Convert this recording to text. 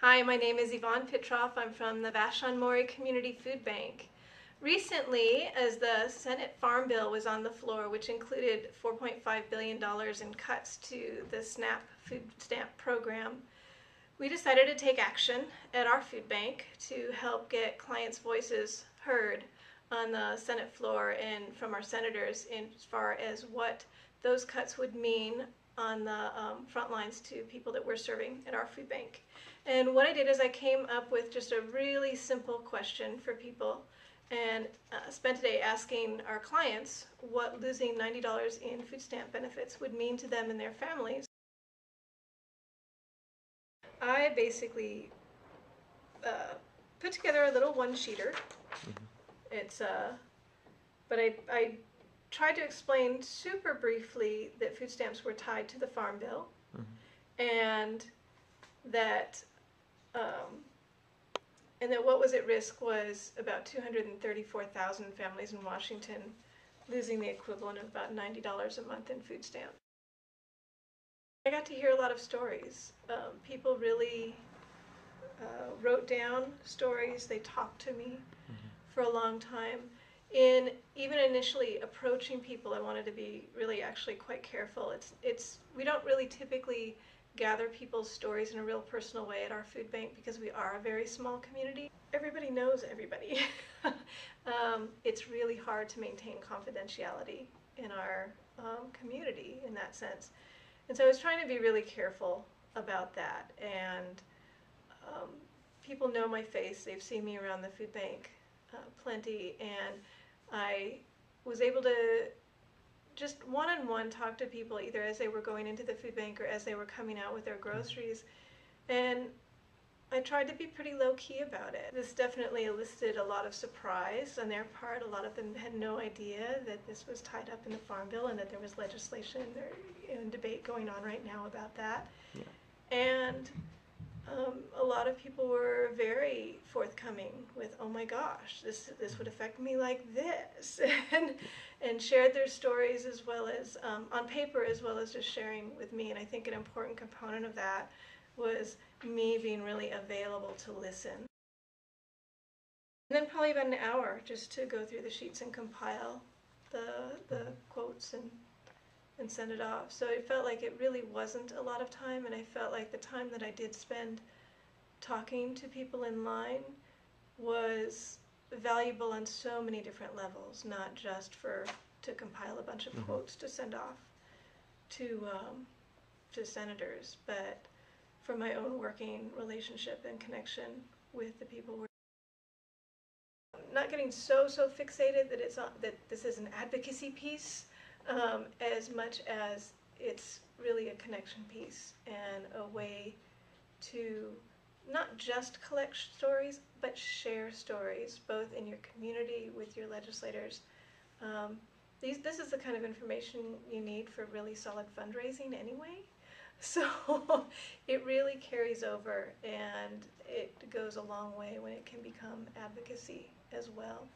Hi, my name is Yvonne Pitrof. I'm from the Vashon Maury Community Food Bank. Recently, as the Senate Farm Bill was on the floor, which included $4.5 billion in cuts to the SNAP food stamp program, we decided to take action at our food bank to help get clients' voices heard on the Senate floor and from our senators as far as what those cuts would mean on the front lines to people that we're serving at our food bank. And what I did is I came up with just a really simple question for people and spent today asking our clients what losing $90 in food stamp benefits would mean to them and their families. I basically put together a little one-sheeter. It's but I tried to explain super briefly that food stamps were tied to the Farm Bill, and that what was at risk was about 234,000 families in Washington losing the equivalent of about $90 a month in food stamps. I got to hear a lot of stories. People really wrote down stories. They talked to me for a long time. In even initially approaching people, I wanted to be really actually quite careful. We don't really typically gather people's stories in a real personal way at our food bank because we are a very small community. Everybody knows everybody. It's really hard to maintain confidentiality in our community in that sense. And so I was trying to be really careful about that. And people know my face. They've seen me around the food bank plenty. And I was able to just one-on-one talk to people either as they were going into the food bank or as they were coming out with their groceries. And I tried to be pretty low-key about it. This definitely elicited a lot of surprise on their part. A lot of them had no idea that this was tied up in the Farm Bill and that there was legislation and debate going on right now about that. Yeah. And a lot of people were very forthcoming with, oh my gosh, this would affect me like this, and shared their stories as well as on paper as well as just sharing with me. And I think an important component of that was me being really available to listen. And then probably about an hour just to go through the sheets and compile the quotes and send it off. So it felt like it really wasn't a lot of time, and I felt like the time that I did spend talking to people in line was valuable on so many different levels, not just to compile a bunch of quotes to send off to senators, but for my own working relationship and connection with the people. Not getting so fixated that this is an advocacy piece, as much as it's really a connection piece and a way to not just collect stories, but share stories, both in your community, with your legislators. This is the kind of information you need for really solid fundraising anyway. So it really carries over, and it goes a long way when it can become advocacy as well.